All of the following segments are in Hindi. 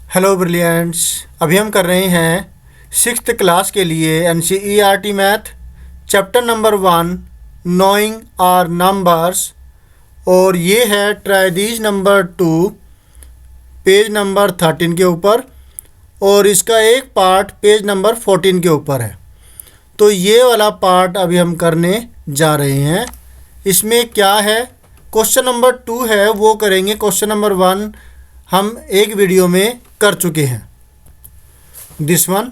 Hello brilliants. अभी हम कर रहे हैं सिक्स्थ क्लास के लिए NCERT math chapter number 1 knowing our numbers, और ये है ट्राई नंबर 2 पेज नंबर 13 के ऊपर, और इसका एक पार्ट पेज नंबर 14 के ऊपर है। तो ये वाला पार्ट अभी हम करने जा रहे हैं। इसमें क्या है, क्वेश्चन नंबर 2 है वो करेंगे। क्वेश्चन नंबर 1 हम एक वीडियो में कर चुके हैं। दिस वन,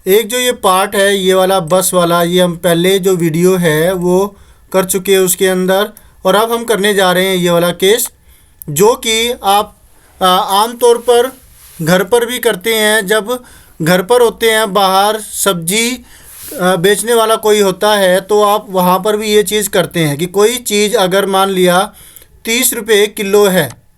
एक जो ये पार्ट है ये वाला बस वाला, ये हम पहले जो वीडियो है वो कर चुके हैं उसके अंदर, और अब हम करने जा रहे हैं ये वाला केस, जो कि आप आम तौर पर घर पर भी करते हैं। जब घर पर होते हैं, बाहर सब्जी बेचने वाला कोई होता है, तो आप वहाँ पर भी ये चीज़ करते हैं कि कोई चीज़ अगर मान लिया 30 रुपये किलो है,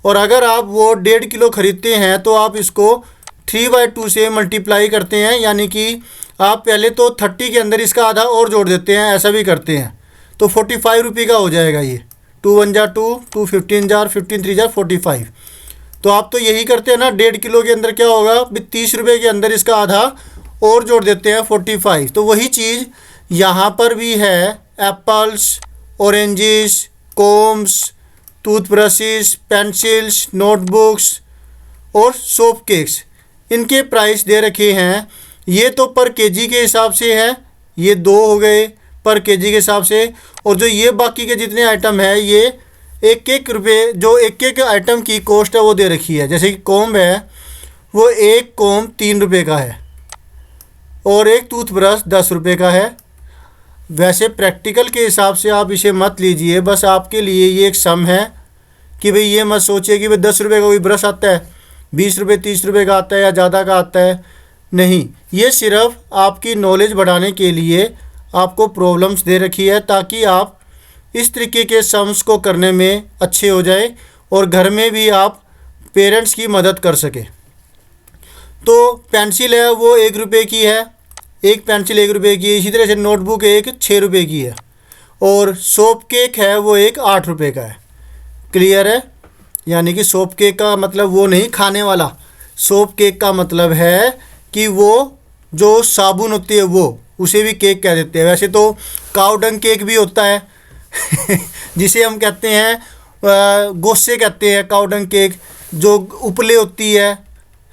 और अगर आप वो 1.5 किलो ख़रीदते हैं तो आप इसको 3/2 से मल्टीप्लाई करते हैं, यानी कि आप पहले तो 30 के अंदर इसका आधा और जोड़ देते हैं, ऐसा भी करते हैं। तो 45 रुपये का हो जाएगा ये। 2 1 जा 2, 2 15 जार, 15 3 जा 45। तो आप तो यही करते हैं ना। 1.5 किलो के अंदर क्या होगा, 30 रुपये के अंदर इसका आधा और जोड़ देते हैं 45। तो वही चीज़ यहाँ पर भी है। Apples, oranges, combs, toothbrushes, pencils, notebooks और सोप केक्स, इनके प्राइस दे रखे हैं। ये तो पर केजी के हिसाब से है, ये 2 हो गए पर केजी के हिसाब से, और जो ये बाकी के जितने आइटम है ये एक रुपये, जो एक आइटम की कॉस्ट है वो दे रखी है। जैसे कि कोम्ब है, वो एक कोम्ब 3 रुपये का है, और एक टूथब्रश 10 रुपये का है। वैसे प्रैक्टिकल के हिसाब से आप इसे मत लीजिए, बस आपके लिए ये एक सम है कि भाई ये मत सोचिए कि भाई 10 रुपये का कोई ब्रश आता है, 20 रुपये 30 रुपये का आता है या ज़्यादा का आता है। नहीं, ये सिर्फ आपकी नॉलेज बढ़ाने के लिए आपको प्रॉब्लम्स दे रखी है, ताकि आप इस तरीके के सम्स को करने में अच्छे हो जाए और घर में भी आप पेरेंट्स की मदद कर सके। तो पेंसिल है वो 1 रुपये की है, एक पेंसिल 1 रुपये की है। इसी तरह से नोटबुक एक 6 रुपये की है, और सोप केक है वो एक 8 रुपये का है। क्लियर है? यानी कि सोप केक का मतलब वो नहीं खाने वाला, सोप केक का मतलब है कि वो जो साबुन होती है वो, उसे भी केक कह देते हैं। वैसे तो काउडंग केक भी होता है जिसे हम कहते हैं गोसे कहते हैं काउडंग केक, जो उपले होती है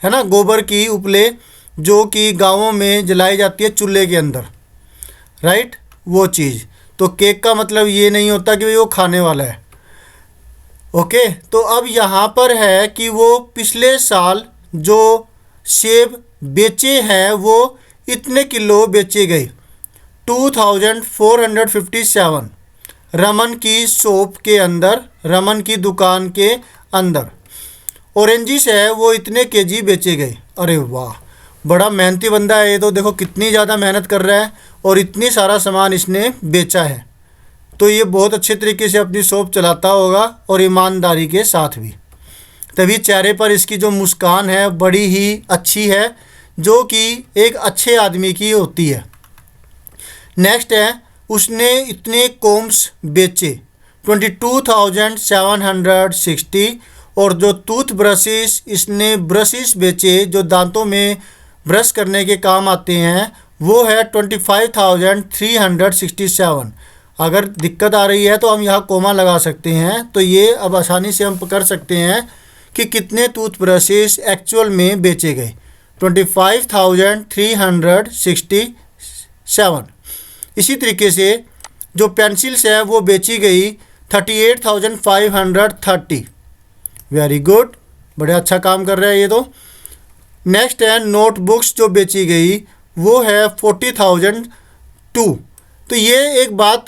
ना, गोबर की उपले जो कि गाँवों में जलाई जाती है चूल्हे के अंदर, राइट, वो चीज़। तो केक का मतलब ये नहीं होता कि भाई वो खाने वाला है। ओके, तो अब यहाँ पर है कि वो पिछले साल जो सेब बेचे हैं वो इतने किलो बेचे गए, 2457 रमन की शॉप के अंदर, रमन की दुकान के अंदर। ऑरेंजिस है वो इतने केजी बेचे गए। अरे वाह, बड़ा मेहनती बंदा है ये तो। देखो कितनी ज़्यादा मेहनत कर रहा है और इतनी सारा सामान इसने बेचा है। तो ये बहुत अच्छे तरीके से अपनी शॉप चलाता होगा, और ईमानदारी के साथ भी। तभी चेहरे पर इसकी जो मुस्कान है बड़ी ही अच्छी है, जो कि एक अच्छे आदमी की होती है। नेक्स्ट है, उसने इतने कोम्स बेचे 22,760, और जो टूथ ब्रशेस, इसने ब्रशेस बेचे जो दांतों में ब्रश करने के काम आते हैं, वो है 25,367। अगर दिक्कत आ रही है तो हम यहाँ कोमा लगा सकते हैं। तो ये अब आसानी से हम कर सकते हैं कि कितने टूथ ब्रशेस एक्चुअल में बेचे गए, 25,367। इसी तरीके से जो पेंसिल्स है वो बेची गई 38,530। वेरी गुड, बड़ा अच्छा काम कर रहा है ये तो। नेक्स्ट है नोटबुक्स जो बेची गई वो है 40,002। तो ये एक बात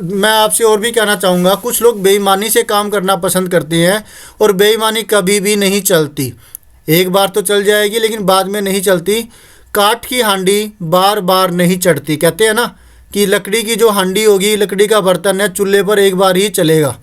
मैं आपसे और भी कहना चाहूँगा, कुछ लोग बेईमानी से काम करना पसंद करते हैं, और बेईमानी कभी भी नहीं चलती। एक बार तो चल जाएगी लेकिन बाद में नहीं चलती। काठ की हांडी बार बार नहीं चढ़ती, कहते हैं ना कि लकड़ी की जो हांडी होगी, लकड़ी का बर्तन है, चूल्हे पर एक बार ही चलेगा,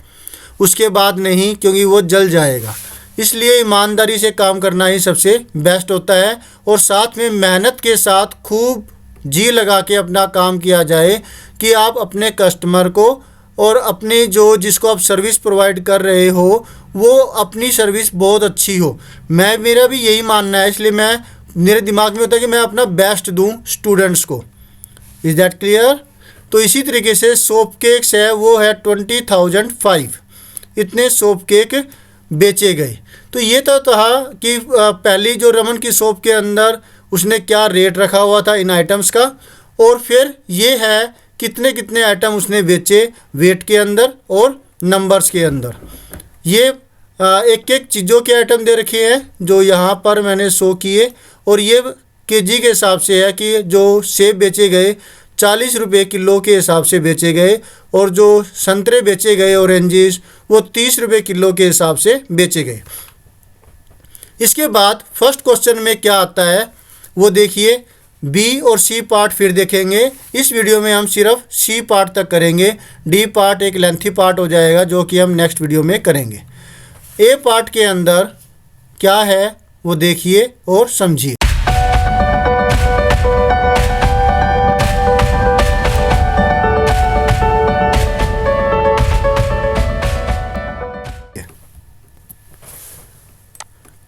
उसके बाद नहीं, क्योंकि वो जल जाएगा। इसलिए ईमानदारी से काम करना ही सबसे बेस्ट होता है, और साथ में मेहनत के साथ खूब जी लगा के अपना काम किया जाए कि आप अपने कस्टमर को और अपने जो जिसको आप सर्विस प्रोवाइड कर रहे हो वो अपनी सर्विस बहुत अच्छी हो। मेरा भी यही मानना है, इसलिए मेरे दिमाग में होता है कि मैं अपना बेस्ट दूं स्टूडेंट्स को। Is that clear? तो इसी तरीके से सोप केक्स है वो है 20,005, इतने सोप केक बेचे गए। तो ये तो था कि पहली जो रमन की सोप के अंदर उसने क्या रेट रखा हुआ था इन आइटम्स का, और फिर ये है कितने कितने आइटम उसने बेचे वेट के अंदर और नंबर्स के अंदर। ये एक एक चीज़ों के आइटम दे रखे हैं जो यहाँ पर मैंने शो किए, और ये केजी के हिसाब से है कि जो सेब बेचे गए 40 रुपये किलो के हिसाब से बेचे गए, और जो संतरे बेचे गए ऑरेंजेस वो 30 रुपये किलो के हिसाब से बेचे गए। इसके बाद फर्स्ट क्वेश्चन में क्या आता है वो देखिए। बी और सी पार्ट फिर देखेंगे। इस वीडियो में हम सिर्फ सी पार्ट तक करेंगे, डी पार्ट एक लेंथी पार्ट हो जाएगा जो कि हम नेक्स्ट वीडियो में करेंगे। ए पार्ट के अंदर क्या है वो देखिए और समझिए।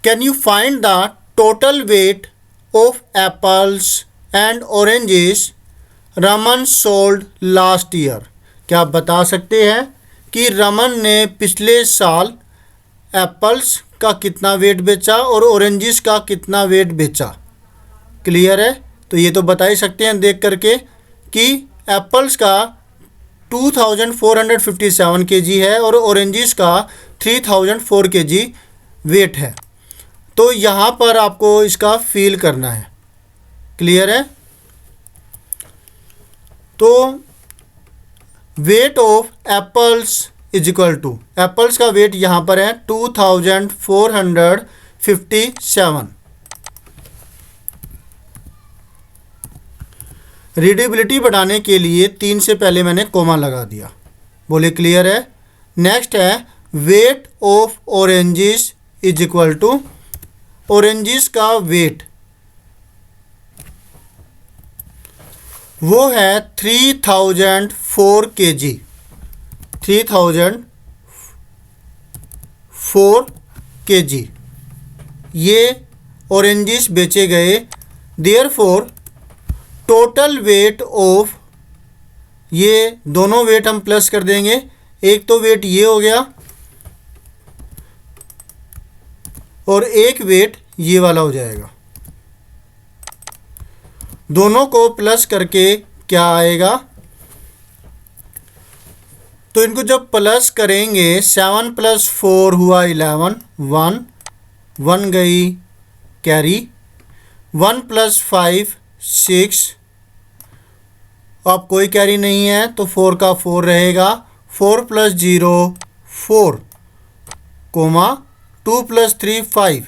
Can you find the total weight of apples and oranges Raman sold last year? क्या आप बता सकते हैं कि रमन ने पिछले साल एप्पल्स का कितना वेट बेचा और ऑरेंजेस का कितना वेट बेचा? क्लियर है? तो ये तो बता ही सकते हैं देख करके कि एप्पल्स का 2457 kg है और ऑरेंजेस का 3004 kg वेट है। तो यहाँ पर आपको इसका फील करना है। क्लियर है? तो weight of apples is equal to, apples का वेट यहाँ पर है 2457। रीडेबिलिटी बढ़ाने के लिए 3 से पहले मैंने कोमा लगा दिया। बोले क्लियर है? नेक्स्ट है weight of oranges is equal to, oranges का वेट वो है 3004 kg, 3004 kg ये ऑरेंजेस बेचे गए। देयरफॉर टोटल वेट ऑफ, ये दोनों वेट हम प्लस कर देंगे, एक तो वेट ये हो गया और एक वेट ये वाला हो जाएगा। दोनों को प्लस करके क्या आएगा? तो इनको जब प्लस करेंगे 7 + 4 हुआ 11, 1 गई कैरी, 1 + 5 6, अब कोई कैरी नहीं है तो 4 का 4 रहेगा, 4 + 0 4, 2 + 3 5,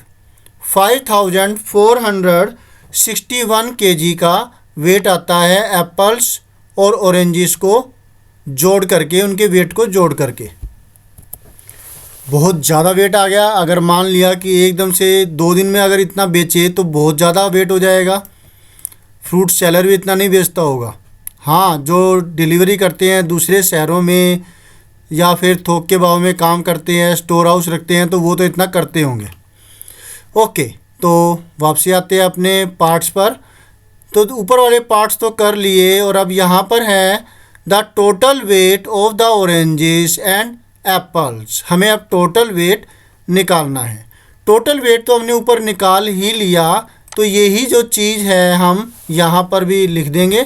5461 kg का वेट आता है एप्पल्स और ऑरेंजेस को जोड़ करके, उनके वेट को जोड़ करके। बहुत ज़्यादा वेट आ गया। अगर मान लिया कि एकदम से 2 दिन में अगर इतना बेचे तो बहुत ज़्यादा वेट हो जाएगा। फ्रूट सेलर भी इतना नहीं बेचता होगा। हाँ, जो डिलीवरी करते हैं दूसरे शहरों में या फिर थोक के भाव में काम करते हैं, स्टोर हाउस रखते हैं, तो वो तो इतना करते होंगे। ओके, तो वापसी आते हैं अपने पार्ट्स पर। तो ऊपर वाले पार्ट्स तो कर लिए, और अब यहाँ पर है the total weight of the oranges and apples. हमें अब टोटल वेट निकालना है। टोटल वेट तो हमने ऊपर निकाल ही लिया, तो यही जो चीज़ है हम यहाँ पर भी लिख देंगे।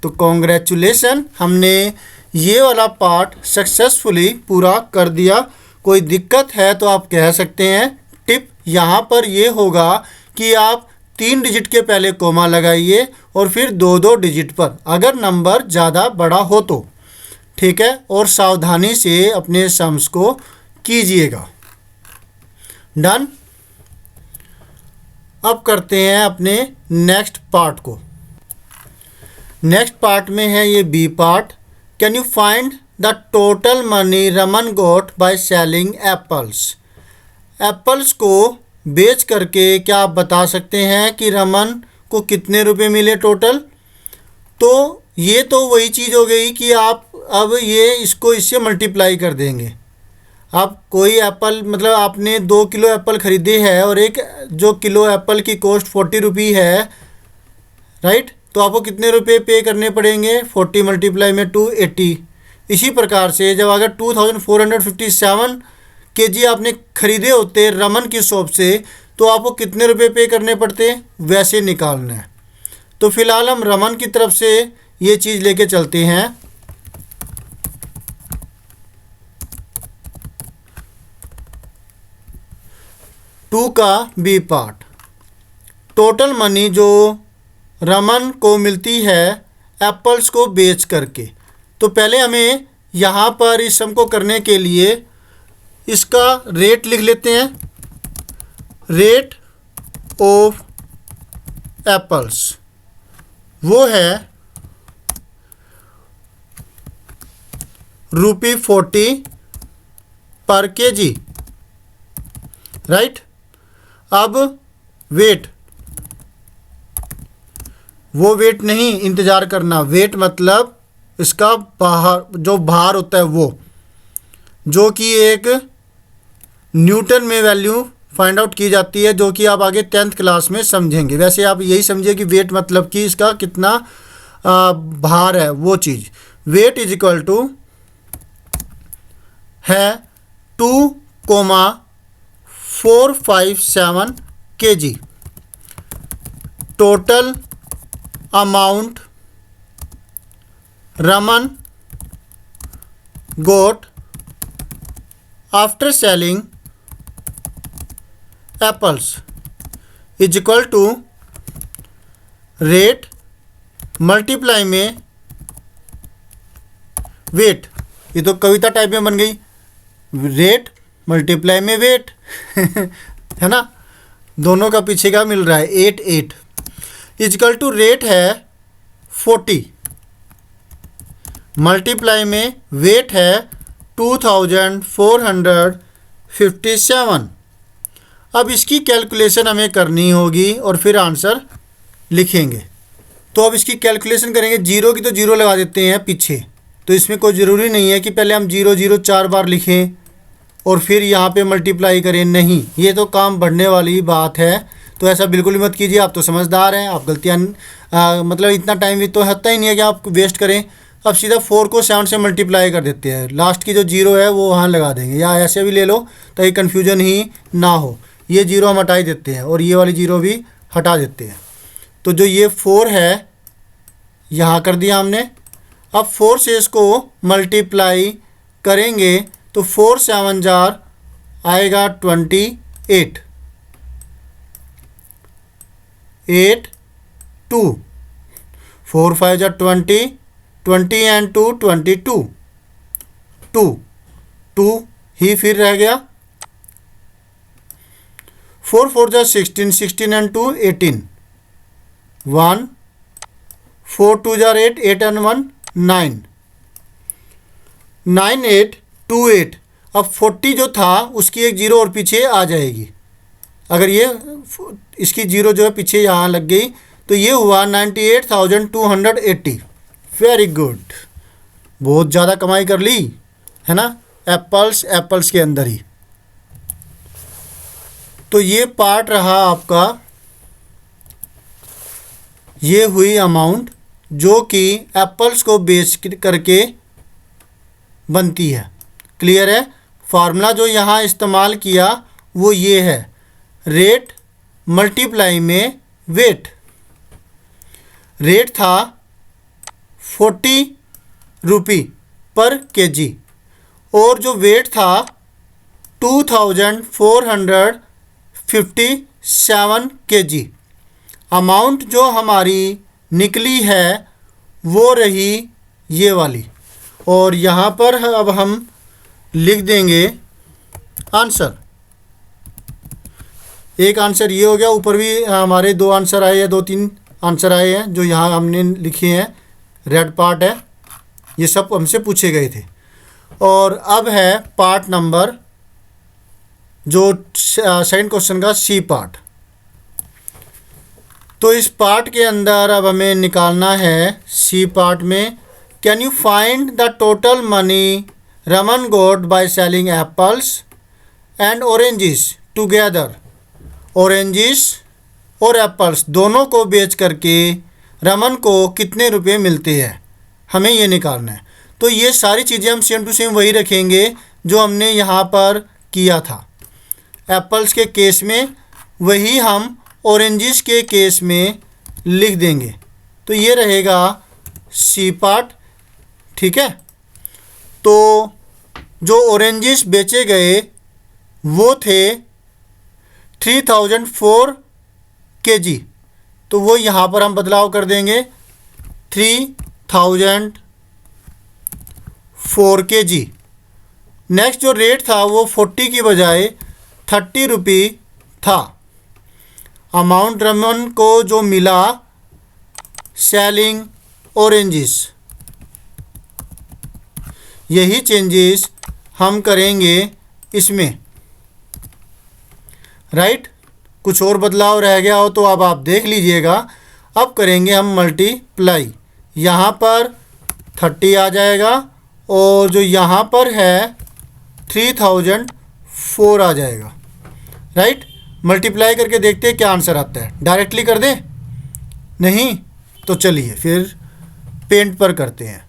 तो कॉन्ग्रेचुलेसन, हमने ये वाला पार्ट सक्सेसफुली पूरा कर दिया। कोई दिक्कत है तो आप कह सकते हैं। टिप यहाँ पर ये होगा कि आप 3 डिजिट के पहले कोमा लगाइए और फिर 2-2 डिजिट पर, अगर नंबर ज़्यादा बड़ा हो तो। ठीक है? और सावधानी से अपने सम्स को कीजिएगा। डन। अब करते हैं अपने नेक्स्ट पार्ट को। नेक्स्ट पार्ट में है ये B part. Can you find the total money Raman got by selling apples. Apples को बेच करके क्या आप बता सकते हैं कि रमन को कितने रुपए मिले टोटल? तो ये तो वही चीज़ हो गई कि आप अब ये इसको इससे मल्टीप्लाई कर देंगे। आप कोई एप्पल मतलब आपने 2 किलो एप्पल ख़रीदे है और एक जो किलो एप्पल की कॉस्ट 40 रुपये है, राइट, तो आपको कितने रुपए पे करने पड़ेंगे? 40 मल्टीप्लाई में 2, 80। इसी प्रकार से जब अगर 2457 केजी आपने ख़रीदे होते रमन की शॉप से तो आपको कितने रुपए पे करने पड़ते, वैसे निकालना है। तो फिलहाल हम रमन की तरफ से ये चीज़ लेके चलते हैं। टू का बी पार्ट, टोटल मनी जो रमन को मिलती है एप्पल्स को बेच करके। तो पहले हमें यहाँ पर इस सम को करने के लिए इसका रेट लिख लेते हैं। रेट ऑफ एप्पल्स वो है ₹40 पर केजी, राइट। अब वेट, वो वेट नहीं, इंतज़ार करना। वेट मतलब इसका बाहर जो भार होता है वो, जो कि एक न्यूटन में वैल्यू फाइंड आउट की जाती है, जो कि आप आगे 10th क्लास में समझेंगे। वैसे आप यही समझिए कि वेट मतलब कि इसका कितना भार है वो चीज़। वेट इज इक्वल टू है 2,457 KG. Total amount Raman got after selling apples is equal to rate multiply में वेट। ये तो कविता टाइप में बन गई, रेट मल्टीप्लाई में वेट है ना, दोनों का पीछे का मिल रहा है 8 इजकल टू रेट है 40 मल्टीप्लाई में वेट है 2457। अब इसकी कैलकुलेशन हमें करनी होगी और फिर आंसर लिखेंगे। तो अब इसकी कैलकुलेशन करेंगे। जीरो की तो जीरो लगा देते हैं पीछे, तो इसमें कोई ज़रूरी नहीं है कि पहले हम 0 4 बार लिखें और फिर यहाँ पे मल्टीप्लाई करें। नहीं, ये तो काम बढ़ने वाली बात है, तो ऐसा बिल्कुल भी मत कीजिए। आप तो समझदार हैं, आप गलतियाँ मतलब इतना टाइम भी तो होता ही नहीं है कि आप वेस्ट करें। अब सीधा 4 को 7 से मल्टीप्लाई कर देते हैं, लास्ट की जो जीरो है वो वहाँ लगा देंगे, या ऐसे भी ले लो ताकि कन्फ्यूजन ही ना हो। ये जीरो हम हटा ही देते हैं और ये वाली जीरो भी हटा देते हैं। तो जो ये 4 है यहाँ कर दिया हमने। अब 4 से इसको मल्टीप्लाई करेंगे तो 4 7 जार आएगा 28, 8 2, 4 5 जार 20, 20 एंड 2 22, 2 ही फिर रह गया। 4 4 जार 16, 16 एंड 2 18, 1 4 2 जार 8, 8 एंड 1 9, 9 8 2 8। अब 40 जो था उसकी एक जीरो और पीछे आ जाएगी। अगर ये इसकी जीरो जो है पीछे यहाँ लग गई तो ये हुआ 98,280। वेरी गुड, बहुत ज़्यादा कमाई कर ली है ना, एप्पल्स के अंदर ही। तो ये पार्ट रहा आपका, ये हुई अमाउंट जो कि एप्पल्स को बेच करके बनती है। क्लियर है? फार्मूला जो यहाँ इस्तेमाल किया वो ये है, रेट मल्टीप्लाई में वेट। रेट था 40 रुपये पर केजी और जो वेट था 2457 केजी। अमाउंट जो हमारी निकली है वो रही ये वाली, और यहाँ पर अब हम लिख देंगे आंसर। एक आंसर ये हो गया, ऊपर भी हमारे 2 आंसर आए हैं, 2-3 आंसर आए हैं जो यहाँ हमने लिखे हैं। रेड पार्ट है, ये सब हमसे पूछे गए थे। और अब है पार्ट नंबर जो सेकंड क्वेश्चन का सी पार्ट। तो इस पार्ट के अंदर अब हमें निकालना है सी पार्ट में can you find the total money Raman got by selling apples and oranges together. Oranges और एप्पल्स दोनों को बेच करके रमन को कितने रुपए मिलते हैं, हमें ये निकालना है। तो ये सारी चीज़ें हम सेम टू सेम वही रखेंगे जो हमने यहाँ पर किया था। एप्पल्स के केस में वही हम ऑरेंजेस के केस में लिख देंगे। तो ये रहेगा सी पार्ट, ठीक है। तो जो ऑरेंजेस बेचे गए वो थे 3004 kg, तो वो यहाँ पर हम बदलाव कर देंगे 3004 kg। नेक्स्ट जो रेट था वो 40 की बजाय 30 रुपी था। अमाउंट रमन को जो मिला सेलिंग ऑरेंजेस, यही चेंजेस हम करेंगे इसमें, राइट। कुछ और बदलाव रह गया हो तो अब आप देख लीजिएगा। अब करेंगे हम मल्टीप्लाई, यहाँ पर 30 आ जाएगा और जो यहाँ पर है 3004 आ जाएगा, राइट। मल्टीप्लाई करके देखते हैं क्या आंसर आता है। डायरेक्टली कर दें? नहीं, तो चलिए फिर पेंट पर करते हैं।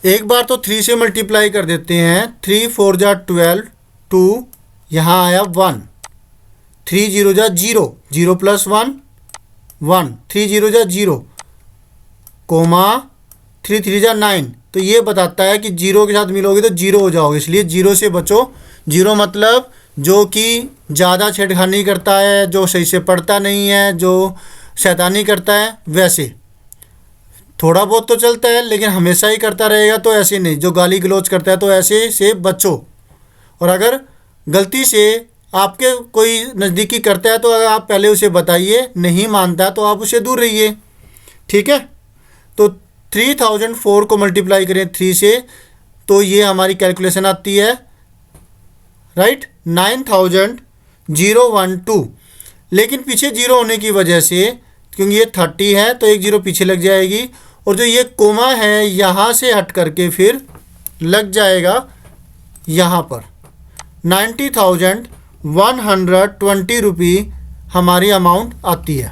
एक बार तो 3 से मल्टीप्लाई कर देते हैं। 3 4 जा 12, 2 यहाँ आया 1, 3 0 जा 0, 0 प्लस 1 1, 3 0 जा 0, कोमा 3 3 जा 9। तो ये बताता है कि 0 के साथ मिलोगे तो 0 हो जाओगे, इसलिए 0 से बचो। 0 मतलब जो कि ज़्यादा छेड़खानी करता है, जो सही से पढ़ता नहीं है, जो शैतानी करता है, वैसे थोड़ा बहुत तो चलता है लेकिन हमेशा ही करता रहेगा तो ऐसे नहीं। जो गाली गलौज करता है तो ऐसे से बचो। और अगर गलती से आपके कोई नज़दीकी करता है तो अगर आप पहले उसे बताइए, नहीं मानता तो आप उसे दूर रहिए, ठीक है। तो 3004 को मल्टीप्लाई करें 3 से तो ये हमारी कैलकुलेशन आती है, राइट, 9012। लेकिन पीछे 0 होने की वजह से, क्योंकि ये 30 है तो एक 0 पीछे लग जाएगी और जो ये कोमा है यहाँ से हट करके फिर लग जाएगा यहाँ पर। 90,120 रुपी हमारी अमाउंट आती है।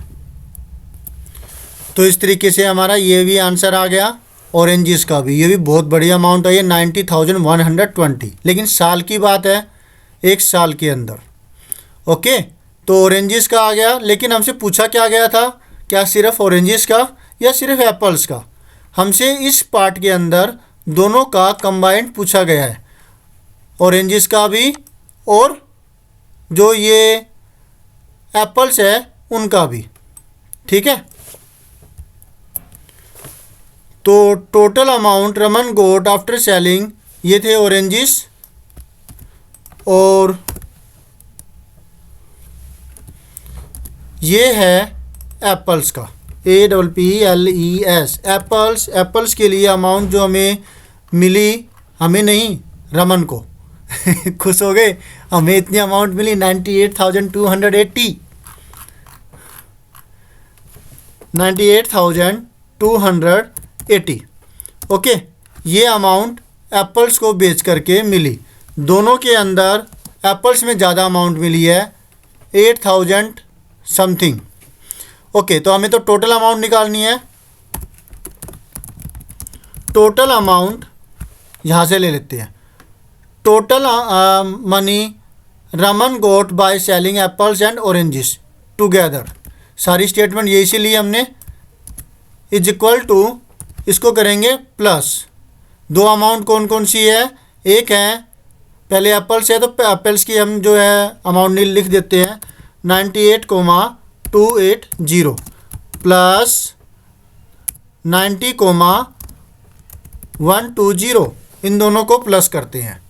तो इस तरीके से हमारा ये भी आंसर आ गया। ऑरेंजेस का भी, ये भी बहुत बड़ी अमाउंट है, ये 90,120, लेकिन साल की बात है, एक साल के अंदर। ओके, तो ऑरेंजेस का आ गया। लेकिन हमसे पूछा क्या गया था, क्या सिर्फ ऑरेंजेस का या सिर्फ एप्पल्स का? हमसे इस पार्ट के अंदर दोनों का कंबाइंड पूछा गया है, ऑरेंजेस का भी और जो ये एप्पल्स है उनका भी, ठीक है। तो total amount Raman got after selling, ये थे ऑरेंजेस और ये है एप्पल्स का, APPLES, एप्पल्स के लिए अमाउंट जो हमें मिली, हमें नहीं, रमन को खुश हो गए, हमें इतनी अमाउंट मिली 98,280, 98,280। ओके, ये अमाउंट एप्पल्स को बेच करके मिली। दोनों के अंदर एप्पल्स में ज़्यादा अमाउंट मिली है, 8,000 समथिंग। ओके, तो हमें तो टोटल अमाउंट निकालनी है। टोटल अमाउंट यहाँ से ले लेते हैं। Total money Raman got by selling apples and oranges together, सारी स्टेटमेंट यही से ली हमने, इज इक्वल टू, इसको करेंगे प्लस। दो अमाउंट कौन कौन सी है, एक है पहले एप्पल्स है तो एप्पल्स की हम जो है अमाउंट लिख देते हैं 98,280 प्लस 90,120, इन दोनों को प्लस करते हैं।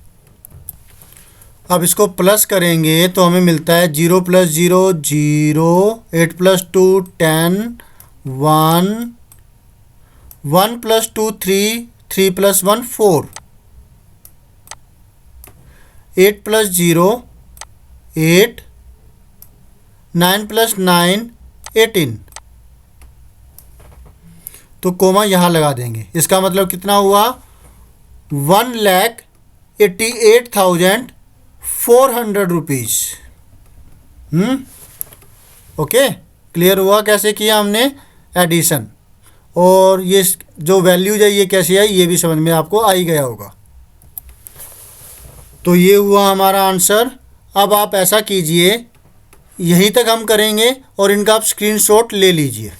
अब इसको प्लस करेंगे तो हमें मिलता है 0 + 0 0, 8 + 2 10, 1 1 + 2 3, 3 + 1 4, 8 + 0 8, 9 + 9 18। तो कोमा यहाँ लगा देंगे। इसका मतलब कितना हुआ, 1,88,400 रुपीज़। ओके, क्लियर हुआ कैसे किया हमने एडिशन, और ये जो वैल्यूज है ये कैसे आई ये भी समझ में आपको आ ही गया होगा। तो ये हुआ हमारा आंसर। अब आप ऐसा कीजिए, यहीं तक हम करेंगे और इनका आप स्क्रीनशॉट ले लीजिए।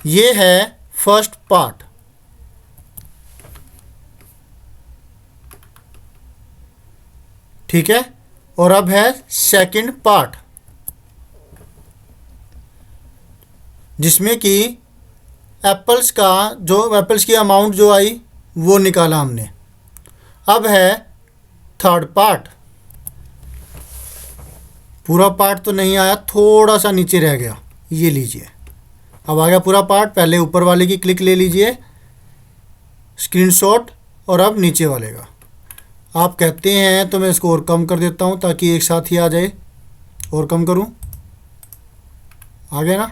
ये है फर्स्ट पार्ट, ठीक है, और अब है सेकंड पार्ट जिसमें कि एप्पल्स की अमाउंट जो आई वो निकाला हमने। अब है थर्ड पार्ट। पूरा पार्ट तो नहीं आया, थोड़ा सा नीचे रह गया, ये लीजिए। अब आ गया पूरा पार्ट। पहले ऊपर वाले की क्लिक ले लीजिए स्क्रीनशॉट, और अब नीचे वाले का। आप कहते हैं तो मैं इसको और कम कर देता हूँ ताकि एक साथ ही आ जाए। और कम करूँ, आ गया ना,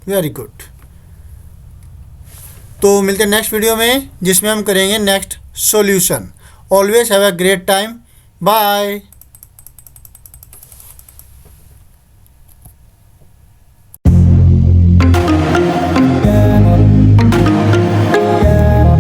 वेरी गुड। तो मिलते हैं नेक्स्ट वीडियो में जिसमें हम करेंगे next solution. Always have a great time, bye.